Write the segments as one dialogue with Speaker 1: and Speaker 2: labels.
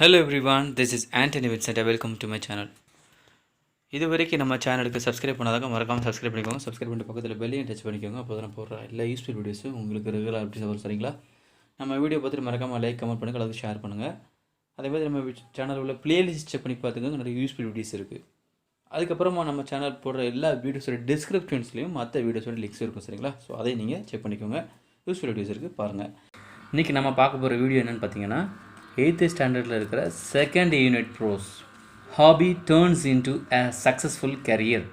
Speaker 1: Hello everyone, this is Anthony Vincent. Welcome to my channel. இதுவரைக்கும் நம்ம சேனலுக்கு subscribe பண்ணாதாங்க மறக்காமல் சப்ஸ்கிரைப் பண்ணிக்கோங்க. சப்ஸ்கிரைப் பண்ணிட்டு பக்கத்தில் பெல்லையும் டச் பண்ணிக்கோங்க. அப்போ தான் நான் போடுற எல்லா யூஸ்ஃபுல் வீடியோஸும் உங்களுக்கு ரெகுலர் அப்டேட்ஸ் வரும். சரிங்களா? நம்ம வீடியோ பார்த்துட்டு மறக்காமல் லைக் கமெண்ட் பண்ணுங்கள், அல்லது ஷேர் பண்ணுங்கள். அதே மாதிரி நம்ம சேனலில் உள்ள பிளேலிஸ்ட் செக் பண்ணி பார்த்துக்கோங்க, நிறைய யூஸ்ஃபுல் வீடியோஸ் இருக்குது. அதுக்கப்புறமா நம்ம சேனல் போடுற எல்லா வீடியோஸோட டிஸ்கிரிப்ஷன்ஸ்லையும் மற்ற வீடியோஸோட லிங்க்ஸ் இருக்கும். சரிங்களா? ஸோ அதை நீங்கள் செக் பண்ணிக்கோங்க. யூஸ்ஃபுல் வீடியோஸ் இருக்குது, பாருங்கள். இன்றைக்கி நம்ம பார்க்க போகிற வீடியோ என்னென்னு பார்த்தீங்கன்னா, 8th ஸ்டாண்டர்டில் இருக்கிற second unit prose hobby turns into a successful career.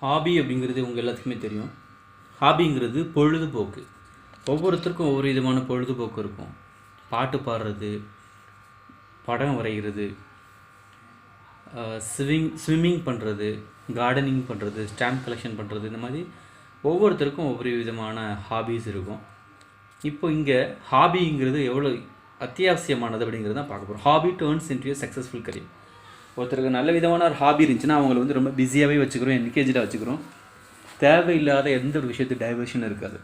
Speaker 1: Hobby அப்படிங்கிறது உங்கள் எல்லாத்துக்குமே தெரியும். ஹாபிங்கிறது பொழுதுபோக்கு. ஒவ்வொருத்தருக்கும் ஒவ்வொரு விதமான பொழுதுபோக்கு இருக்கும். பாட்டு பாடுறது, படம் வரைகிறது, ஸ்விம்மிங் பண்ணுறது, கார்டனிங் பண்ணுறது, ஸ்டாம்ப் கலெக்ஷன் பண்ணுறது, இந்த மாதிரி ஒவ்வொருத்தருக்கும் ஒவ்வொரு விதமான ஹாபீஸ் இருக்கும். இப்போ இங்கே ஹாபிங்கிறது எவ்வளோ அத்தியாவசியமானது அப்படிங்கிறது தான் பார்க்க போகிறோம். Hobby turns into a successful career. ஒருத்தருக்கு நல்ல விதமான ஒரு ஹாபி இருந்துச்சுன்னா அவங்கள வந்து ரொம்ப பிஸியாகவே வச்சுக்கிறோம், என்கேஜாக வச்சுக்கிறோம். தேவையில்லாத எந்த ஒரு விஷயத்து டைவர்ஷன் இருக்காது.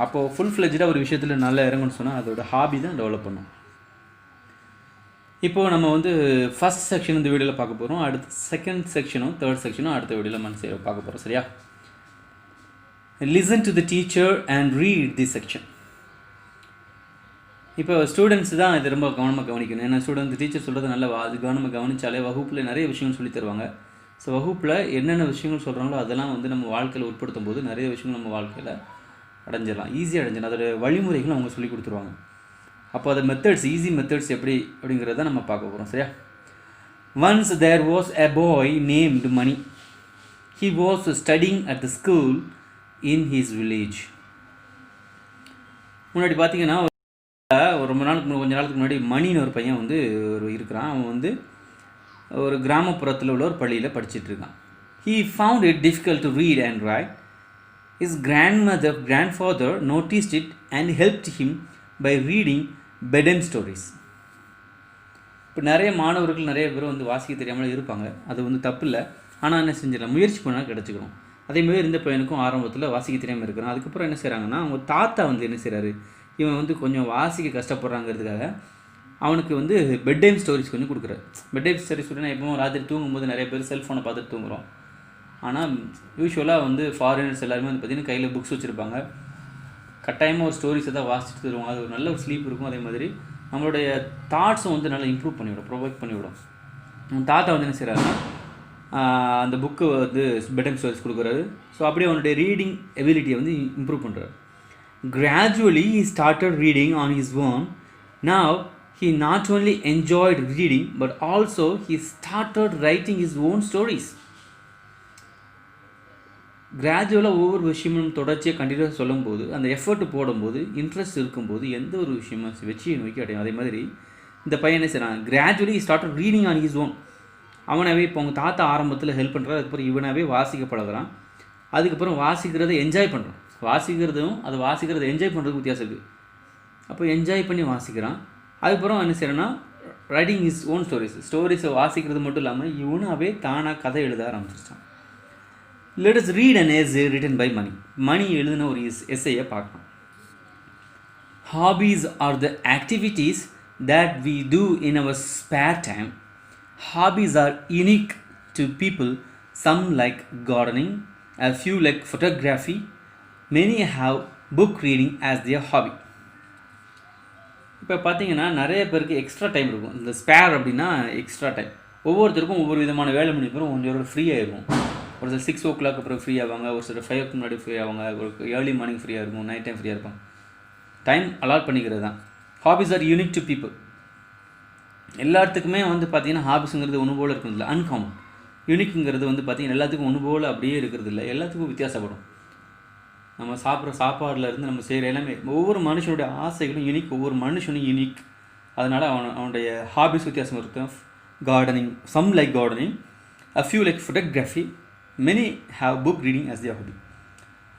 Speaker 1: அப்போது ஃபுல் ஃப்ளெஜ்டாக ஒரு விஷயத்தில் நல்லா இறங்கணும்னு சொன்னால் அதோட ஹாபி தான் டெவலப் பண்ணும். இப்போது நம்ம வந்து ஃபஸ்ட் செக்ஷன் இந்த வீடியோவில் பார்க்க போகிறோம். அடுத்து செகண்ட் செக்ஷனும் தேர்ட் செக்ஷனும் அடுத்த வீடியோவில் பார்க்க போகிறோம். சரியா? Listen to the teacher and read the section. இப்போ ஸ்டூடெண்ட்ஸ் தான் இது ரொம்ப கவனமாக கவனிக்கணும். ஏன்னா ஸ்டூடெண்ட் டீச்சர் சொல்கிறது நல்லா அது கவனமாக கவனித்தாலே வகுப்பில் நிறைய விஷயங்கள் சொல்லி தருவாங்க. ஸோ வகுப்பில் என்னென்ன விஷயங்கள் சொல்கிறாங்களோ அதெல்லாம் வந்து நம்ம வாழ்க்கையில் உட்படுத்தும் போது நிறைய விஷயங்கள் நம்ம வாழ்க்கையில் அடைஞ்சிடலாம், ஈஸியாக அடைஞ்சிடலாம். அதோட வழிமுறைகளும் அவங்க சொல்லி கொடுத்துருவாங்க. அப்போ அது மெத்தட்ஸ், ஈஸி மெத்தட்ஸ் எப்படி அப்படிங்கிறத நம்ம பார்க்க போகிறோம். சரியா? Once there was a boy named Mani. He was studying at the school in his village. முன்னாடி பார்த்தீங்கன்னா கொஞ்ச நாளுக்கு முன்னாடி மணின்னு ஒரு பையன் வந்து இருக்கிறான். அவன் வந்து ஒரு கிராமப்புறத்தில் உள்ள ஒரு பள்ளியில் படிச்சுட்ருக்கான். He found it difficult to read and write. His grandfather noticed it and helped him by reading bedtime stories. இப்போ நிறைய மாணவர்கள் நிறைய பேர் வந்து வாசிக்க தெரியாமல் இருப்பாங்க. அது வந்து தப்பு இல்லை. ஆனால் என்ன செஞ்சிடலாம், முயற்சி பண்ணால் கிடச்சிக்கணும். அதேமாதிரி இந்த பையனுக்கும் ஆரம்பத்தில் வாசிக்க தெரியாமல் இருக்கிறான். அதுக்கப்புறம் என்ன செய்கிறாங்கன்னா, அவங்க தாத்தா வந்து என்ன செய்கிறாரு, இவன் வந்து கொஞ்சம் வாசிக்க கஷ்டப்படுறாங்கிறதுக்காக அவனுக்கு வந்து பெட் டைம் ஸ்டோரிஸ் கொஞ்சம் கொடுக்குறாரு. பெட் டைம் ஸ்டோரிஸ் நான் எப்பவும் ராத்திரி தூங்கும்போது நிறைய பேர் செல்ஃபோனை பார்த்துட்டு தூங்குகிறோம். ஆனால் யூஸ்வலாக வந்து ஃபாரினர்ஸ் எல்லாருமே வந்து பார்த்திங்கன்னா கையில் புக்ஸ் வச்சுருப்பாங்க. கட்டாயமாக ஒரு ஸ்டோரிஸை தான் வாசிச்சுட்டு தருவாங்க. அது ஒரு நல்ல ஒரு ஸ்லீப் இருக்கும். அதே மாதிரி நம்மளுடைய தாட்ஸும் வந்து நல்லா இம்ப்ரூவ் பண்ணிவிடும், ப்ரொவைட் பண்ணிவிடும். தாத்தா வந்து என்ன செய்கிறாருன்னா அந்த புக்கு வந்து பெட் டைம் ஸ்டோரிஸ் கொடுக்குறாரு. ஸோ அப்படியே அவனுடைய ரீடிங் எபிலிட்டியை வந்து இம்ப்ரூவ் பண்ணுறாரு. Gradually, he started reading on his own. Now, he not only enjoyed reading, but also he started writing his own stories. கிராஜுவலாக ஒவ்வொரு விஷயமும் தொடர்ச்சியாக கண்டினியூஸாக சொல்லும்போது, அந்த எஃபர்ட் போடும்போது, இன்ட்ரெஸ்ட் இருக்கும்போது எந்த ஒரு விஷயமும் வெற்றியை நோக்கி அடையும். அதே மாதிரி இந்த பையன் என்ன செய்கிறான், gradually started reading on his own. அவனாவே இப்போ அவங்க தாத்தா ஆரம்பத்தில் ஹெல்ப் பண்ணுறாரு. அதுக்கப்புறம் இவனாவே வாசிக்க பழகிறான். அதுக்கப்புறம் வாசிக்கிறதை என்ஜாய் பண்ணுறான். வாசிக்கிறத என்ஜாய் பண்ணுறதுக்கு வித்தியாசம் இருக்குது. அப்போ என்ஜாய் பண்ணி வாசிக்கிறான். அதுக்கப்புறம் என்ன செய்யறேன்னா, ரைட்டிங் இஸ் ஓன் ஸ்டோரிஸை வாசிக்கிறது மட்டும் இல்லாமல் இவனாவே தானாக கதை எழுத ஆரம்பிச்சிருச்சான். Let us read an essay written by Mani எழுதின ஒரு எஸ்ஸையை பார்க்கலாம். Hobbies are the activities that we do in our spare time. Hobbies are unique to people. Some like gardening, a few like photography. Many have book reading as their hobby. இப்போ பார்த்தீங்கன்னா நிறைய பேருக்கு extra time இருக்கும். இந்த spare அப்படின்னா extra time. ஒவ்வொருத்தருக்கும் ஒவ்வொரு விதமான வேலை மணி பேரும் கொஞ்சம் ஃப்ரீயாக இருக்கும். ஒரு சில 6 o'clock அப்புறம் ஃப்ரீ ஆவாங்க, ஒரு சில 5 o'clock முன்னாடி ஃப்ரீ ஆவாங்க, ஒரு ஏர்லி மார்னிங் ஃப்ரீயாக இருக்கும், நைட் டைம் ஃப்ரீயாக இருக்கும். டைம் அலாட் பண்ணிக்கிறது தான். Hobbies are unique to people. எல்லாத்துக்குமே வந்து பார்த்திங்கன்னா ஹாபிஸுங்கிறது ஒன்று போல் இருக்கிறது இல்லை, அன்காமன். யூனிக்குங்கிறது வந்து பார்த்திங்கன்னா எல்லாத்துக்கும் ஒன்று போல் அப்படியே இருக்கிறது இல்லை, எல்லாத்துக்கும் வித்தியாசப்படும். நம்ம சாப்பிட்ற சாப்பாடுலேருந்து நம்ம செய்கிற எல்லாமே ஒவ்வொரு மனுஷனுடைய ஆசைகளும் யூனிக், ஒவ்வொரு மனுஷனும் யூனிக். அதனால் அவனுடைய ஹாபிஸ் வித்தியாசம் இருக்கும். Gardening, some like gardening, a few like photography, many have book reading as their hobby.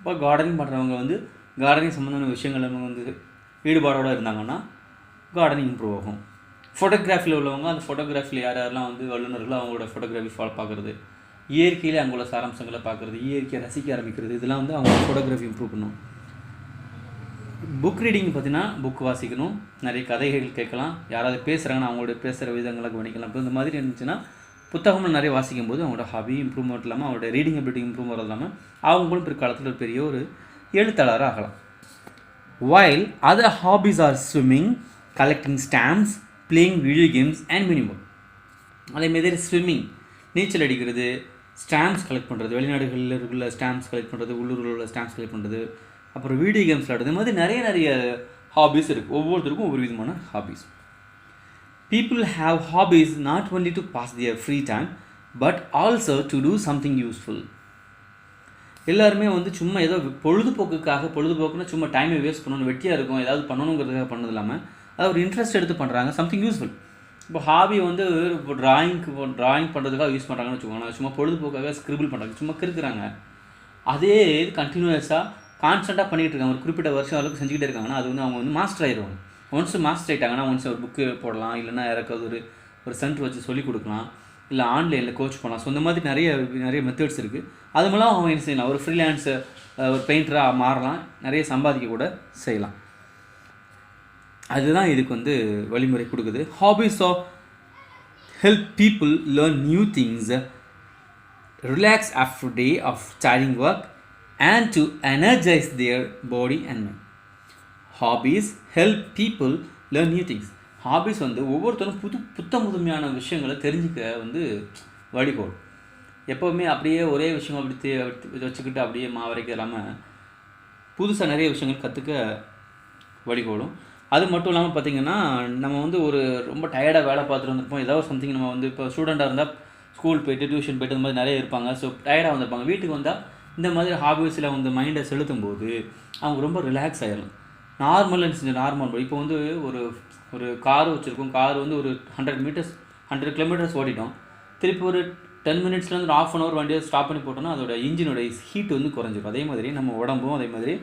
Speaker 1: இப்போ கார்டனிங் பண்ணுறவங்க வந்து கார்டனிங் சம்மந்தமான விஷயங்கள் அவங்க வந்து ஈடுபாடோடு இருந்தாங்கன்னா கார்டனிங் இம்ப்ரூவ் ஆகும். ஃபோட்டோகிராஃபியில் உள்ளவங்க அந்த ஃபோட்டோகிராஃபியில் யாரெல்லாம் வந்து வல்லுநர்களோ அவங்களோட ஃபோட்டோகிராஃபி பார்க்குறது, இயற்கையில் அங்குள்ள சாராம்சங்களை பார்க்குறது, இயற்கையை ரசிக்க ஆரம்பிக்கிறது, இதெல்லாம் வந்து அவங்க ஃபோட்டோகிராஃபி இம்ப்ரூவ் பண்ணும். புக் ரீடிங் பார்த்தீங்கன்னா புக் வாசிக்கணும், நிறைய கதைகள் கேட்கலாம், யாராவது பேசுகிறாங்கன்னா அவங்களோட பேசுகிற விதங்களை கவனிக்கலாம். இப்போ இந்த மாதிரி இருந்துச்சுன்னா புத்தகங்கள் நிறைய வாசிக்கும் போது அவங்களோட ஹாபி இம்ப்ரூவ்மெண்ட் இல்லாமல் அவங்களோட ரீடிங் எபிலிட்டி இம்ப்ரூவ் வரது இல்லாமல் அவங்களும் பிற்காலத்தில் ஒரு பெரிய ஒரு எழுத்தாளராக ஆகலாம். While other hobbies are swimming, collecting stamps, playing video games and many more. அதேமாதிரி ஸ்விம்மிங், நீச்சல் அடிக்கிறது, ஸ்டாம்ப்ஸ் கலெக்ட் பண்ணுறது, வெளிநாடுகளில் உள்ள ஸ்டாம்ப்ஸ் கலெக்ட் பண்ணுறது, உள்ளூரில் உள்ள ஸ்டாம்ப்ஸ் கலெக்ட் பண்ணுறது, அப்புறம் வீடியோ கேம்ஸ் விளையாடுறது, இது மாதிரி நிறைய ஹாபீஸ் இருக்குது. ஒவ்வொருத்தருக்கும் ஒவ்வொரு விதமான hobbies. People have hobbies not only to pass their free time but also to do something useful. எல்லாருமே வந்து சும்மா ஏதோ பொழுதுபோக்குன்னா சும்மா டைமை வேஸ்ட் பண்ணணும், வெட்டியாக இருக்கும், ஏதாவது பண்ணணுங்கிறதுக்காக பண்ணது இல்லாமல் அது ஒரு இன்ட்ரெஸ்ட் எடுத்து பண்ணுறாங்க, சம்திங் யூஸ்ஃபுல். இப்போ ஹாபி வந்து இப்போ ட்ராயிங் பண்ணுறதுக்காக யூஸ் பண்ணுறாங்கன்னு வச்சுக்கோங்களேன். சும்மா பொழுதுபோக்காக ஸ்கிரிபிள் பண்ணுறாங்க, சும்மா கிறுக்குறாங்க. அதே இது கண்டினியூஸாக கான்ஸ்டண்ட்டாக பண்ணிகிட்டு இருக்காங்க, ஒரு குறிப்பிட்ட வருஷம் அளவுக்கு செஞ்சுக்கிட்டே இருக்காங்கன்னா அது வந்து அவங்க வந்து மாஸ்டர் ஆயிடுவாங்க. ஒன்ஸ் மாஸ்டர் ஆகிட்டாங்கன்னா ஒன்ஸ் ஒரு புக்கு போடலாம், இல்லைன்னா யாராவது ஒரு சென்டர் வச்சு சொல்லிக் கொடுக்கலாம், இல்லை ஆன்லைனில் கோச் பண்ணலாம். ஸோ இந்த மாதிரி நிறைய மெத்தட்ஸ் இருக்குது. அது மூலம் அவங்க என்ன செய்யலாம், ஒரு ஃப்ரீலான்ஸர், ஒரு பெயிண்டராக மாறலாம், நிறைய சம்பாதிக்க கூட செய்யலாம். அதுதான் இதுக்கு வந்து வழிமுறை கொடுக்குது. Hobbies of help people learn new things, relax after day of tiring work and to energize their body and mind. Hobbies help people learn new things. Hobbies வந்து ஒவ்வொருத்தரும் புதுமையான விஷயங்களை தெரிஞ்சுக்க வந்து வழிகோடும். எப்போவுமே அப்படியே ஒரே விஷயம் அப்படி வச்சுக்கிட்டு அப்படியே மாவரைக்க இல்லாமல் புதுசாக நிறைய விஷயங்கள் கற்றுக்க வழிகோடும். அது மட்டும் இல்லாமல் பார்த்திங்கன்னா, நம்ம வந்து ஒரு ரொம்ப டயர்டாக வேலை பார்த்துட்டு வந்திருப்போம், ஏதாவது சம்திங் நம்ம வந்து இப்போ ஸ்டூடெண்ட்டாக இருந்தால் ஸ்கூல் போய்ட்டு டியூஷன் போய்ட்டு இந்த மாதிரி நிறைய இருப்பாங்க. ஸோ டயர்டாக வந்திருப்பாங்க. வீட்டுக்கு வந்தால் இந்த மாதிரி ஹாபீஸில் வந்து மைண்டை செலுத்தும் போது அவங்க ரொம்ப ரிலாக்ஸ் ஆகிடும். நார்மல் இப்போ வந்து ஒரு கார் வச்சுருக்கோம், கார் வந்து ஒரு 100 கிலோமீட்டர்ஸ் ஓடிட்டோம், திருப்பி ஒரு 10 மினிட்ஸ்லேருந்து ஒரு ½ hour வண்டியை ஸ்டாப் பண்ணி போட்டோம்னா அதோட இன்ஜினோட ஹீட் வந்து குறைஞ்சிடும். அதே மாதிரி நம்ம உடம்பும் அதே மாதிரி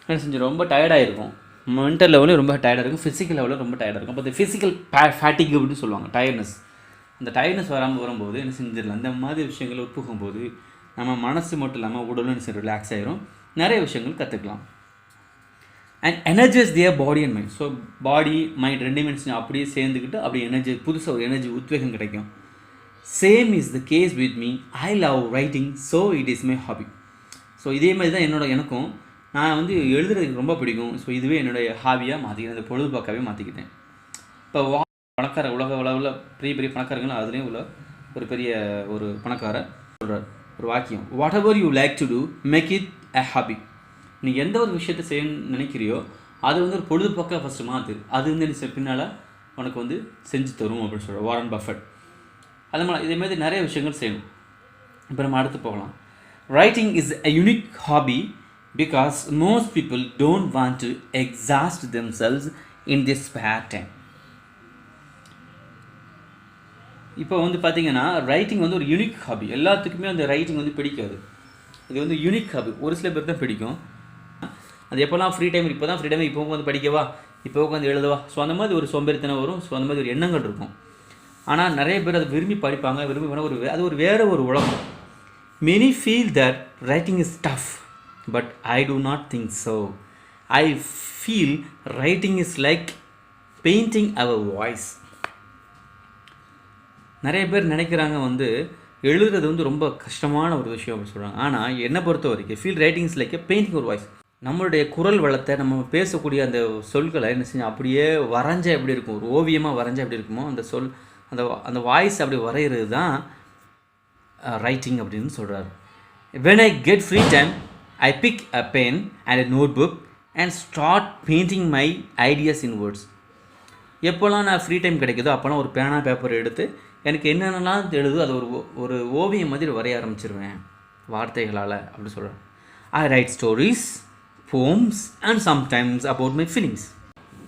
Speaker 1: என்ன செஞ்சு ரொம்ப டயர்டாக இருக்கும். மென்டல் லெவலில் ரொம்ப டயர்டாக இருக்கும், ஃபிசிக்கல் லெவலில் ரொம்ப டயர்டாக இருக்கும். அப்போ இந்த ஃபிசிக்கல் ஃபேட்டிக் அப்படின்னு சொல்லுவாங்க, டயர்ட்னஸ். அந்த டயர்ட்னஸ் வரும்போது என்ன செஞ்சிடலாம், இந்த மாதிரி விஷயங்கள் உட்புகும்போது நம்ம மனசு மட்டும் இல்லாமல் உடலும் என்ன ரிலாக்ஸ் ஆகிரும், நிறைய விஷயங்கள் கற்றுக்கலாம். And energize their body and mind. So body mind ரெண்டுமே அப்படியே சேர்ந்துக்கிட்டு அப்படியே புதுசாக ஒரு எனர்ஜி உத்வேகம் கிடைக்கும். Same is the case with me. I love writing, so it is my hobby. So இதே மாதிரி தான் எனக்கும் நான் வந்து எழுதுறதுக்கு ரொம்ப பிடிக்கும். ஸோ இதுவே என்னுடைய ஹாபியாக மாற்றிக்கிட்டேன், இந்த பொழுதுபோக்காகவே மாற்றிக்கிட்டேன். இப்போ உலக அளவில் பெரிய பணக்காரங்களும் அதுலேயும் உள்ள ஒரு பெரிய ஒரு பணக்காரர் சொல்கிறார் ஒரு வாக்கியம், whatever you like to do make it a hobby. நீ எந்த ஒரு விஷயத்தை செய்யணும்னு நினைக்கிறியோ அது வந்து ஒரு பொழுதுபோக்காக ஃபஸ்ட்டு மாற்று, அது வந்து நீ பின்னால் உனக்கு வந்து செஞ்சு தரும் அப்படின்னு சொல்கிறார் வாரன் பஃபெட். அது மாதிரி இதேமாதிரி நிறைய விஷயங்கள் செய்யணும். இப்போ நம்ம அடுத்து போகலாம். Writing is a unique hobby because most people don't want to exhaust themselves in their spare time. இப்போ வந்து பார்த்தீங்கன்னா ரைட்டிங் வந்து ஒரு யூனிக் ஹாபி. எல்லாத்துக்குமே அந்த ரைட்டிங் வந்து பிடிக்காது. இது வந்து யூனிக் ஹாபி, ஒரு சில பேர் தான் பிடிக்கும். அது எப்போல்லாம் ஃப்ரீ டைம், இப்போ வந்து படிக்கவா, இப்போ உட்காந்து எழுதவா, ஸோ அந்த மாதிரி ஒரு சோம்பேறித்தனம் வரும். ஸோ அந்த மாதிரி ஒரு எண்ணங்கள் இருக்கும். ஆனால் நிறைய பேர் அதை விரும்பி படிப்பாங்க. அது ஒரு வேறு ஒரு உலகம். Many feel that writing is tough, but I do not think so. I feel writing is like painting our voice. நிறைய பேர் நினைக்கிறாங்க வந்து எழுதுறது வந்து ரொம்ப கஷ்டமான ஒரு விஷயம் அப்படின்னு சொல்கிறாங்க. ஆனால் என்னை பொறுத்த வரைக்கும் feel writing is like painting ஒரு வாய்ஸ். நம்மளுடைய குரல் வளத்தை, நம்ம பேசக்கூடிய அந்த சொல்களை என்ன செஞ்சு அப்படியே வரைஞ்ச எப்படி இருக்கும், ஒரு ஓவியமாக வரைஞ்ச எப்படி இருக்குமோ அந்த சொல், அந்த வாய்ஸ் அப்படி வரைகிறது தான் ரைட்டிங் அப்படின்னு சொல்கிறாரு. When I get free time, I pick a pen and a notebook and start painting my ideas in words. எப்போல்லாம் நான் ஃப்ரீ டைம் கிடைக்குதோ அப்போல்லாம் ஒரு பேனா பேப்பர் எடுத்து எனக்கு என்னென்னலாம் எழுதோ அதை ஒரு ஓவியம் மாதிரி வரைய ஆரம்பிச்சிருவேன் வார்த்தைகளால் அப்படி சொல்கிறேன். I write stories, poems and sometimes about my feelings.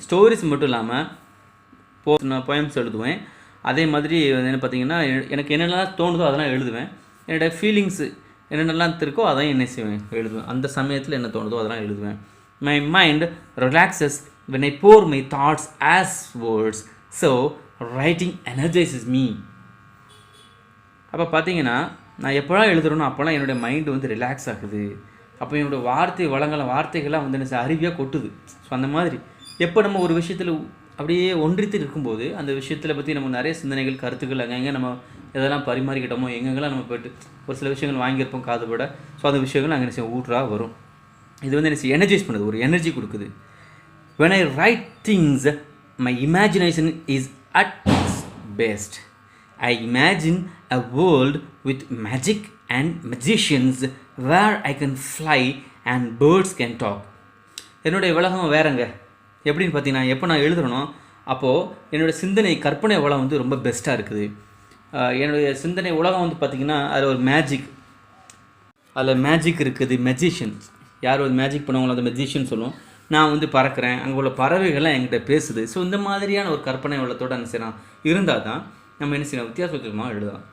Speaker 1: Stories மட்டும் இல்லாமல் நான் போயம்ஸ் எழுதுவேன். அதே மாதிரி என்ன பார்த்தீங்கன்னா எனக்கு என்னென்னலாம் தோணுதோ அதெல்லாம் எழுதுவேன். என்னோடய ஃபீலிங்ஸு என்னென்னலாம் இருக்கோ அதான் என்ன செய்வேன் எழுதுவேன். அந்த சமயத்தில் என்ன தோணுதோ அதெல்லாம் எழுதுவேன். My mind relaxes when I pour my thoughts as words, so writing energizes me. அப்போ பார்த்தீங்கன்னா நான் எப்போலாம் எழுதுறேனோ அப்போலாம் என்னுடைய மைண்டு வந்து ரிலாக்ஸ் ஆகுது. அப்போ என்னோடய வார்த்தைகள்லாம் வந்து என்ன அருவியாக கொட்டுது. ஸோ அந்த மாதிரி எப்போ நம்ம ஒரு விஷயத்தில் அப்படியே ஒன்றித்து இருக்கும்போது அந்த விஷயத்தில் பற்றி நம்ம நிறைய சிந்தனைகள், கருத்துக்கள் அங்கங்கே நம்ம எதெல்லாம் பரிமாறிக்கிட்டோமோ, எங்கெங்கெல்லாம் நம்ம போய்ட்டு ஒரு சில விஷயங்கள் வாங்கியிருப்போம் காதுபட. ஸோ அந்த விஷயங்கள் அங்கே என்ன ஊற்றா வரும். இது வந்து என்ன எனர்ஜைஸ் பண்ணுது, ஒரு எனர்ஜி கொடுக்குது. when I write things, my imagination is at its best. I imagine a world with magic and magicians where I can fly and birds can talk. என்னுடைய உலகம் வேறங்க. எப்படின்னு பார்த்தீங்கன்னா, எப்போ நான் எழுதுறனோ அப்போது என்னோடய சிந்தனை கற்பனை உலகம் வந்து ரொம்ப பெஸ்ட்டாக இருக்குது. என்னுடைய சிந்தனை உலகம் வந்து பார்த்திங்கன்னா அதில் ஒரு மேஜிக் இருக்குது. மெஜிஷியன் யார் ஒரு மேஜிக் பண்ணுவாங்களோ அந்த மெஜிஷியன் சொல்லுவோம். நான் வந்து பறக்கிறேன், அங்கே உள்ள பறவைகள்லாம் என்கிட்ட பேசுது. ஸோ இந்த மாதிரியான ஒரு கற்பனை உலகத்தோடு என்ன செய்யலாம் இருந்தால் தான் நம்ம என்ன செய்யலாம், வித்தியாசமாக எழுதலாம்.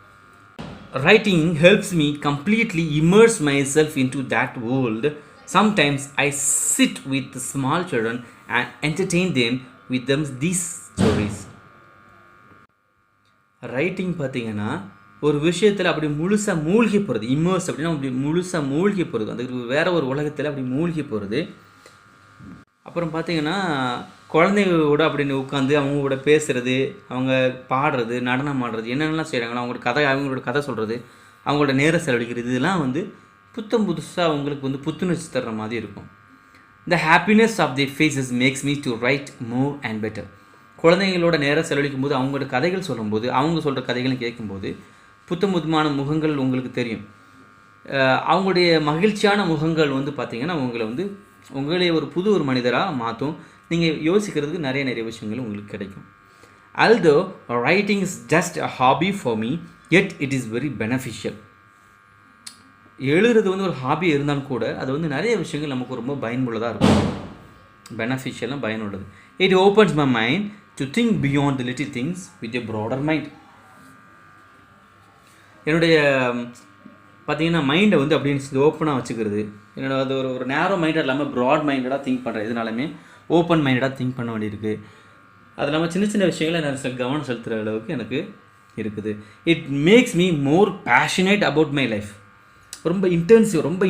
Speaker 1: Writing helps me completely immerse my self into that world. Sometimes I sit with the small children and entertain them with them these stories. Writing பார்த்தீங்கன்னா ஒரு விஷயத்தில் அப்படி முழுசாக மூழ்கி போகிறது. இமர்ஸ் அப்படின்னா அப்படி முழுசாக மூழ்கி போகிறது, அதுக்கு வேறு ஒரு உலகத்தில் அப்படி மூழ்கி போகிறது. அப்புறம் பார்த்திங்கன்னா குழந்தைங்களோட அப்படின்னு உட்காந்து அவங்களோட பேசுகிறது, அவங்க பாடுறது, நடனம் ஆடுறது, என்னென்னலாம் செய்கிறாங்களோ அவங்களோட கதை சொல்கிறது, அவங்களோட நேரம் செலவழிக்கிறது, இதெல்லாம் வந்து புதுசாக அவங்களுக்கு வந்து புத்துணர்ச்சி தர்ற மாதிரி இருக்கும். The happiness of their faces makes me to write more and better. குழந்தைங்களோட நேரம் செலவழிக்கும் போது, அவங்களோட கதைகள் சொல்லும்போது, அவங்க சொல்கிற கதைகளை கேட்கும்போது புத்தமுதமான முகங்கள் உங்களுக்கு தெரியும். அவங்களுடைய மகிழ்ச்சியான முகங்கள் வந்து பார்த்திங்கன்னா உங்களே ஒரு மனிதராக மாற்றும். நீங்கள் யோசிக்கிறதுக்கு நிறைய விஷயங்கள் உங்களுக்கு கிடைக்கும். Although writing is just a hobby for me, yet it is very beneficial. எழுதுறது வந்து ஒரு ஹாபி இருந்தாலும் கூட அது வந்து நிறைய விஷயங்கள் நமக்கு ரொம்ப பயனுள்ளதாக இருக்கும். பெனிஃபிஷியலாக பயனுள்ளது. It opens my mind to think beyond the little things with a broader mind. என்னுடைய பார்த்தீங்கன்னா மைண்டை வந்து அப்படின்னு ஓப்பனாக வச்சுக்கிறது. என்னோட அது ஒரு நேரோ மைண்டட் இல்லாமல் ப்ராட் மைண்டடாக திங்க் பண்ணுறேன். இதனாலுமே ஓப்பன் மைண்டடாக திங்க் பண்ண வேண்டியிருக்கு. அது இல்லாமல் சின்ன விஷயங்களை நான் கவனம் செலுத்துகிற அளவுக்கு எனக்கு இருக்குது. It makes me more passionate about my life. ரொம்ப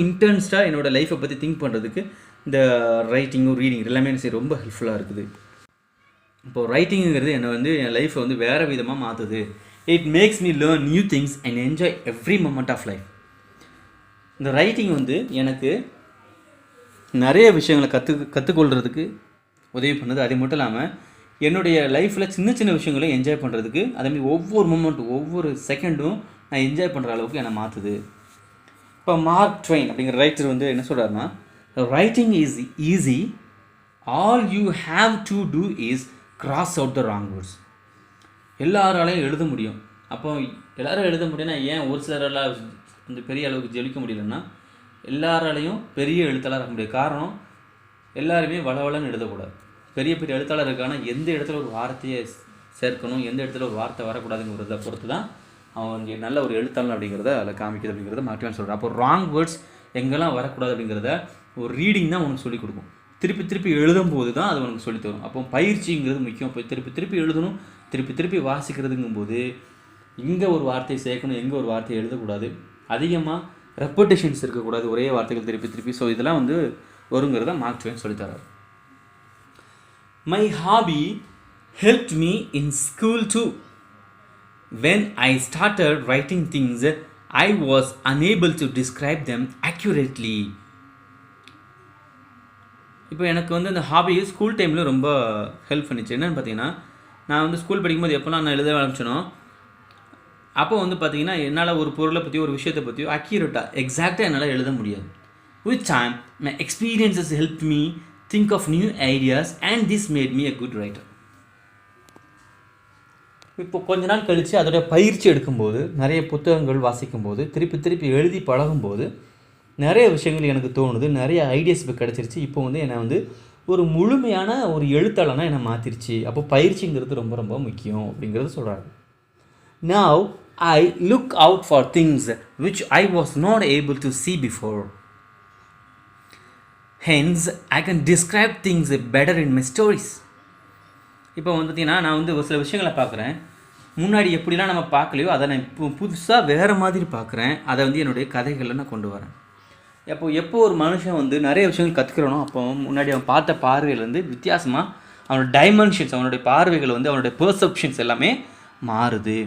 Speaker 1: இன்டென்ஸ்டாக என்னோடய லைஃப்பை பற்றி திங்க் பண்ணுறதுக்கு இந்த ரைட்டிங்கும் ரீடிங் எல்லாமே ரொம்ப ஹெல்ப்ஃபுல்லாக இருக்குது. இப்போது ரைட்டிங்கிறது என்னை வந்து என் லைஃப்பை வந்து வேறு விதமாக மாற்றுது. It makes me learn new things and enjoy every moment of life. இந்த ரைட்டிங் வந்து எனக்கு நிறைய விஷயங்களை கற்றுக்கொள்கிறதுக்கு உதவி பண்ணுது. அது மட்டும் இல்லாமல் என்னுடைய லைஃப்பில் சின்ன விஷயங்களை என்ஜாய் பண்ணுறதுக்கு, அதேமாதிரி ஒவ்வொரு மொமெண்ட்டும் ஒவ்வொரு செகண்டும் நான் என்ஜாய் பண்ணுற அளவுக்கு என்னை மாற்றுது. இப்போ மார்க் ட்வைன் அப்படிங்கிற ரைட்டர் வந்து என்ன சொல்கிறாருன்னா, writing is easy, all you have to do is cross out the wrong words. எல்லாராலையும் எழுத முடியும். அப்போ எல்லோரும் எழுத முடியும்னா ஏன் ஒரு சிலரால் அந்த பெரிய அளவுக்கு ஜெயிக்க முடியலன்னா, எல்லாராலையும் பெரிய எழுத்தாளர் இருக்க முடியாது. காரணம் எல்லாருமே வளவளன்னு எழுதக்கூடாது. பெரிய எழுத்தாளர் இருக்கான எந்த இடத்துல ஒரு வார்த்தையை சேர்க்கணும், எந்த இடத்துல ஒரு வார்த்தை வரக்கூடாதுங்கிறத பொறுத்து தான் அவங்க நல்ல ஒரு எழுத்தாளர் அப்படிங்கிறத அதில் காமிக்குது அப்படிங்கிறத மார்க் ட்வைன் சொல்கிறேன். அப்போ ராங் வேர்ட்ஸ் எங்கெல்லாம் வரக்கூடாது அப்படிங்கிறத ஒரு ரீடிங் தான் உனக்கு சொல்லிக் கொடுக்கும். திருப்பி எழுதும்போது தான் அது உனக்கு சொல்லித்தரும். அப்போ பயிற்சிங்கிறது முக்கியம். இப்போ திருப்பி எழுதணும், திருப்பி வாசிக்கிறதுங்கும்போது இங்கே ஒரு வார்த்தையை சேர்க்கணும், எங்கே ஒரு வார்த்தையை எழுதக்கூடாது, அதிகமாக ரெப்படேஷன்ஸ் இருக்கக்கூடாது, ஒரே வார்த்தைகள் திருப்பி. ஸோ இதெல்லாம் வந்து வருங்கிறத மார்க் ட்வைன் சொல்லித்தரார். My hobby helped me in school too. When I started writing things, I was unable to describe them accurately. இப்போ எனக்கு வந்து இந்த ஹாபி ஸ்கூல் டைமில் ரொம்ப ஹெல்ப் பண்ணிச்சு. என்னென்னு பார்த்தீங்கன்னா, நான் வந்து ஸ்கூல் படிக்கும்போது எப்போலாம் நான் எழுத ஆரம்பிச்சேனோ அப்போ வந்து பார்த்தீங்கன்னா என்னால் ஒரு பொருளை பற்றியோ ஒரு விஷயத்தை பற்றியோ அக்யூரேட்டாக எக்ஸாக்டாக என்னால் எழுத முடியாது. With time, my experiences helped me think of new ideas and this made me a good writer. இப்போ கொஞ்ச நாள் கழித்து அதோடைய பயிற்சி எடுக்கும்போது, நிறைய புத்தகங்கள் வாசிக்கும்போது, திருப்பி எழுதி பழகும்போது நிறைய விஷயங்கள் எனக்கு தோணுது, நிறைய ஐடியாஸ் இப்போ கிடச்சிருச்சு. இப்போ வந்து என்னை வந்து ஒரு முழுமையான ஒரு எழுத்தாளனாக என்னை மாற்றிருச்சு. அப்போ பயிற்சிங்கிறது ரொம்ப முக்கியம் அப்படிங்கிறது சொல்கிறாரு. Now I look out for things which I was not able to see before. Hence I can describe things better in my stories. இப்போ வந்து பார்த்திங்கன்னா நான் வந்து ஒரு சில விஷயங்களை பார்க்குறேன், முன்னாடி எப்படிலாம் நம்ம பார்க்கலையோ அதை நான் இப்போ புதுசாக வேறு மாதிரி பார்க்குறேன். அதை வந்து என்னுடைய கதைகளில் நான் கொண்டு வரேன். எப்போ ஒரு மனுஷன் வந்து நிறைய விஷயங்கள் கற்றுக்கிறனோ அப்போ முன்னாடி அவன் பார்த்த பார்வையிலேருந்து வித்தியாசமாக அவனோட டைமென்ஷன்ஸ், அவனுடைய பார்வைகள் வந்து அவனுடைய பெர்செப்ஷன்ஸ் எல்லாமே மாறுது.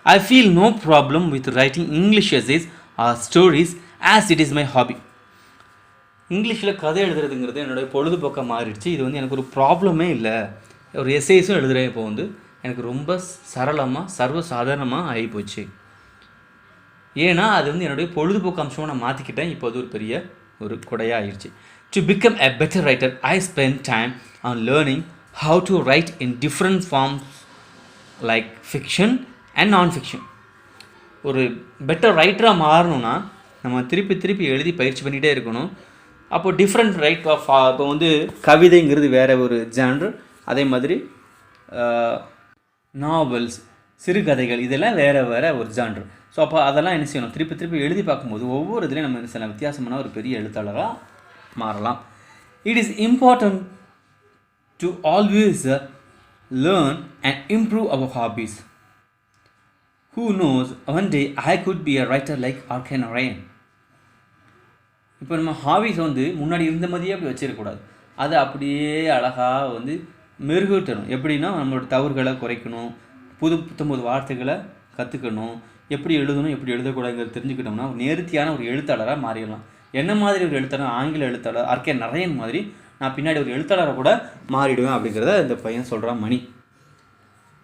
Speaker 1: I feel no problem with writing English essays or stories as it is my hobby. இங்கிலீஷில் கதை எழுதுறதுங்கிறது என்னுடைய பொழுதுபோக்காக மாறிடுச்சு. இது வந்து எனக்கு ஒரு ப்ராப்ளமே இல்லை. ஒரு எஸ்ஏஸும் எழுதுகிறேன் இப்போ வந்து எனக்கு ரொம்ப சரளமாக சர்வசாதாரணமாக ஆகிப்போச்சு. ஏன்னா அது வந்து என்னுடைய பொழுதுபோக்கு அம்சமாக நான் மாற்றிக்கிட்டேன். இப்போ அது ஒரு பெரிய ஒரு கொடையாக ஆயிடுச்சு. To become a better writer I spend time on learning how to write in different forms like fiction and non fiction. ஒரு பெட்டர் ரைட்டராக மாறணும்னா நம்ம திருப்பி எழுதி பயிற்சி பண்ணிகிட்டே இருக்கணும். அப்போது டிஃப்ரெண்ட் ரைட் ஆஃப் இப்போ வந்து கவிதைங்கிறது வேறு ஒரு ஜான்ரு, அதே மாதிரி நாவல்ஸ், சிறுகதைகள் இதெல்லாம் வேறு ஒரு ஜான்ரு. ஸோ அப்போ அதெல்லாம் என்ன செய்யணும், திருப்பி எழுதி பார்க்கும்போது ஒவ்வொரு இதுலேயும் நம்ம சில வித்தியாசமான ஒரு பெரிய எழுத்தாளராக மாறலாம். It is important to always learn and improve our hobbies. Who knows one day I could be a writer like RK Narayan. இப்போ நம்ம ஹாபீஸ் வந்து முன்னாடி இருந்த மாதிரியே அப்படி வச்சிடக்கூடாது. அதை அப்படியே அழகாக வந்து மெருகூட்டணும். எப்படின்னா நம்மளோட தவறுகளை குறைக்கணும், புத்தம்புது வார்த்தைகளை கற்றுக்கணும், எப்படி எழுதணும் எப்படி எழுதக்கூடாதுங்கிறது தெரிஞ்சுக்கிட்டோம்னா நேர்த்தியான ஒரு எழுத்தாளராக மாறிடலாம். என்ன மாதிரி ஒரு எழுத்தாளர், ஆங்கில எழுத்தாளர் ஆர்கே நரையன் மாதிரி நான் பின்னாடி ஒரு எழுத்தாளரை கூட மாறிடுவேன் அப்படிங்கிறத இந்த பையன் சொல்கிறான் மணி.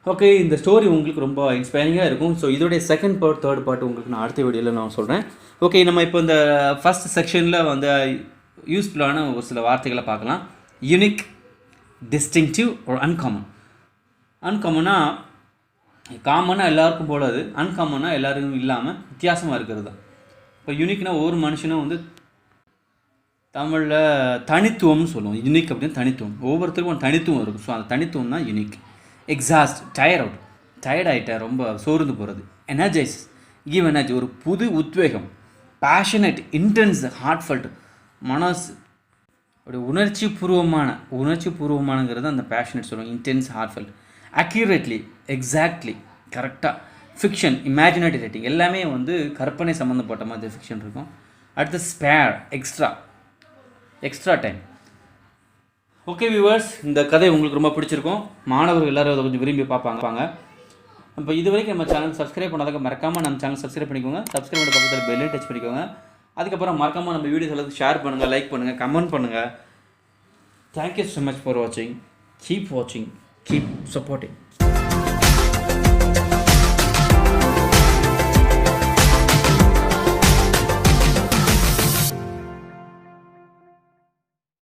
Speaker 1: ஓகே, இந்த ஸ்டோரி உங்களுக்கு ரொம்ப இன்ஸ்பைரிங்காக இருக்கும். ஸோ இதோடைய செகண்ட் பார்ட், தேர்ட் பார்ட் உங்களுக்கு நான் அடுத்த வீடியோவில் நான் சொல்கிறேன். ஓகே, நம்ம இப்போ இந்த ஃபஸ்ட் செக்ஷனில் வந்து யூஸ்ஃபுல்லான ஒரு சில வார்த்தைகளை பார்க்கலாம். யூனிக், டிஸ்டிங்டிவ் ஒரு அன்காமன். அன்காமனாக காமனாக எல்லாருக்கும் போல, அது அன்காமனாக எல்லாருக்கும் இல்லாமல் வித்தியாசமாக இருக்கிறது தான். இப்போ யூனிக்னா ஒவ்வொரு மனுஷனும் வந்து தமிழில் தனித்துவம்னு சொல்லுவோம். யூனிக் அப்படின்னு தனித்துவம், ஒவ்வொருத்தருக்கும் ஒரு தனித்துவம் இருக்கும். ஸோ அந்த தனித்துவம் தான் யூனிக். எக்ஸாஸ்ட், டயர்ட் ஆகிட்டேன், ரொம்ப சோர்ந்து போகிறது. எனர்ஜைஸ், கிவ் எனர்ஜி, ஒரு புது உத்வேகம். பேஷனேட், இன்டென்ஸ், ஹார்ட்ஃபல்ட், மனசு அப்படி உணர்ச்சி பூர்வமானங்கிறது அந்த பேஷனேட் சொல்லுவோம். இன்டென்ஸ், ஹார்ட்ஃபல்ட். அக்யூரேட்லி, எக்ஸாக்ட்லி, கரெக்டாக. ஃபிக்ஷன், இமேஜினேட்டிவ் ரைட்டிங், எல்லாமே வந்து கற்பனை சம்மந்தப்பட்ட மாதிரி ஃபிக்ஷன் இருக்கும். அடுத்து spare, extra time. Okay viewers, இந்த கதை உங்களுக்கு ரொம்ப பிடிச்சிருக்கும். மாணவர்கள் எல்லோரும் அதை கொஞ்சம் விரும்பி பார்ப்பாங்க. இப்போ இது வரைக்கும் நம்ம சேனல் சப்ஸ்கிரைப் பண்ணாதக்க மறக்காமல் நம்ம சேனல் சப்ஸ்கிரைப் பண்ணிக்கோங்க. சப்ஸ்கிரைப் பண்ண பக்கத்தில் பெல்லையும் டச் பண்ணிக்கோங்க. அதுக்கப்புறம் மறக்காமல் நம்ம வீடியோஸ் எல்லாத்துக்கும் ஷேர் பண்ணுங்கள், லைக் பண்ணுங்கள், கமெண்ட் பண்ணுங்கள். தேங்க்யூ ஸோ மச் ஃபார் வாட்சிங். கீப் வாட்சிங், keep supporting.